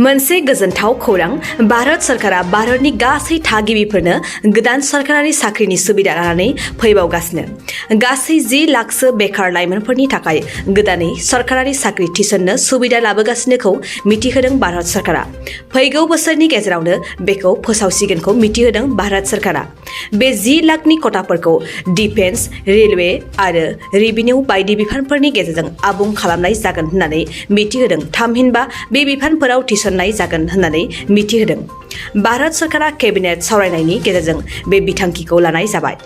मोनसे गोजोनथाव खौरां भारत सरकारा भारतनि गासै थागिबिफोरनो गोदान सरकारारि साख्रिनि सुबिदा लानानै फैबावगासिनो। गासै 10 लाखसो बेकार लाइमोनफोरनि थाखाय गोदानै सरकारारि साख्रि थिसननो सुबिदा लाबोगासिनोखौ मिथिहोदों भारत सरकारा। फैगौ बोसोरनि गेजेरावनो बेखौ फोसावसिगोनखौ मिथिहोदों भारत सरकारा। बे 10 लाखनि खथाफोरखौ डिफेन्स, रेलवे आरो रेभिनिउ बायदि बिफानफोरनि गेजेरजों आबुं खालामनाय जागोन होननानै मिथिहोदों। थामहिनबा बे बिफानफोराव थिसननाय जागोन होननानै मिथिहोदों। भारत सरकारा केबिनेट सावरायनायनि गेजेरजों बे बिथांखिखौ लानाय जाबाय।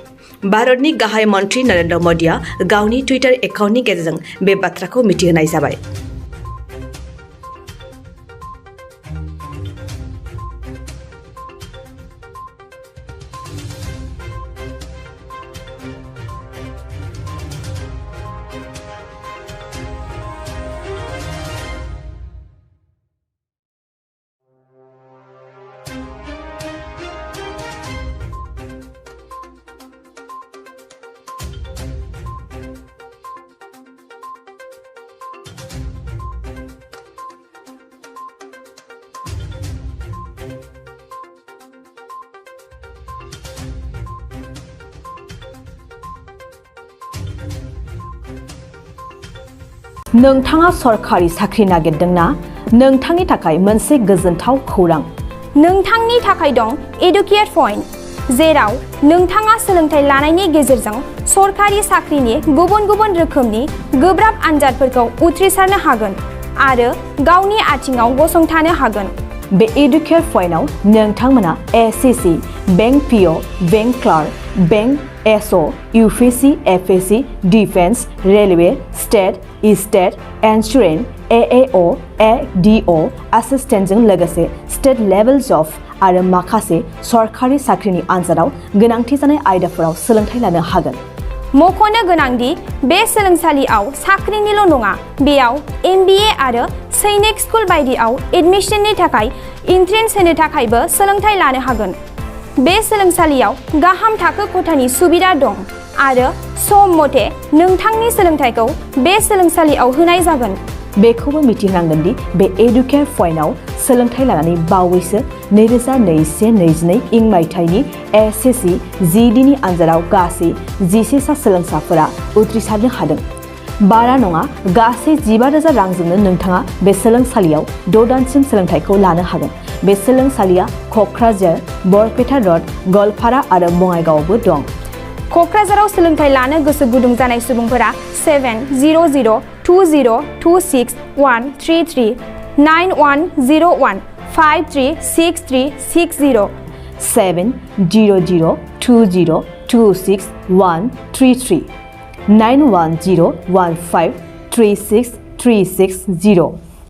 भारतनि गाहाय मन्त्रि नरेन्द्र मोदीआ गावनि टुइटार एकाउन्टनि गेजेरजों बे बाथ्राखौ मिथिहोनाय जाबाय। नोंथाङा सरकारि साख्रि नागिरदोंना? नोंथांनि थाखाय मोनसे गोजोनथाव खौरां। नोंथांनि थाखाय दं एडुकेट पइन्ट, जेराव नोंथाङा सोलोंथाइ लानायनि गेजेरजों सरकारि साख्रिनि गुबुन गुबुन रोखोमनि गोब्राब आनजादफोरखौ उथ्रिसारनो हागोन आरो गावनि आथिङाव गसंथानो हागोन। बे एडुकेट पइन्टआव नोंथांमोना SSC, bank PO, bank clerk, bank SO, UPSC, FSC, defence, railway, state insurance, AAO, ADO एसिस्टेन्टजों लोगोसे स्टेट लेभेल जब आरो माखासे सरकारि साख्रिनि आनजादाव गोनांथि जानाय आयदाफोराव सोलोंथाइ लानो हागोन। मख'नो गोनांदि बे सोलोंसालियाव साख्रिनिल' नङा, बेयाव MBA आरो सैनिक स्कुल बायदियाव एडमिशननि थाखाय एन्ट्रेन्स होनो थाखायबो सोलोंथाइ लानो हागोन। बे सोलोंसालियाव गाहाम थाखो खथानि सुबिदा दं आरो सम मथे नोंथांनि सोलोंथाइखौ बे सोलोंसालियाव होनाय जागोन। बेखौबो मिथिनांगोन दि बे एडुकेट पइन्टआव सोलोंथाइ लानानै बावैसो 2021-22 मायथाइनि एसएससी GDनि आनजादाव गासै 11 सा सोलोंसाफोरा उथ्रिसारनो हादों। बारा नङा, गासै 15,000 रांजोंनो नोंथाङा बे सोलोंसालियाव 6 दानसिम सोलोंथाइखौ लानो हागोन। बे सोलोंसालिया क'क्राझार, बरपेटा र'ड, गवालपारा आरो बङाइगावआवबो दं। क'क्राझाराव सोलोंथाइ लानो गोसो गुदुं जानाय सुबुंफोरा 700-226-133 9101-536360 700-226-133 9101536360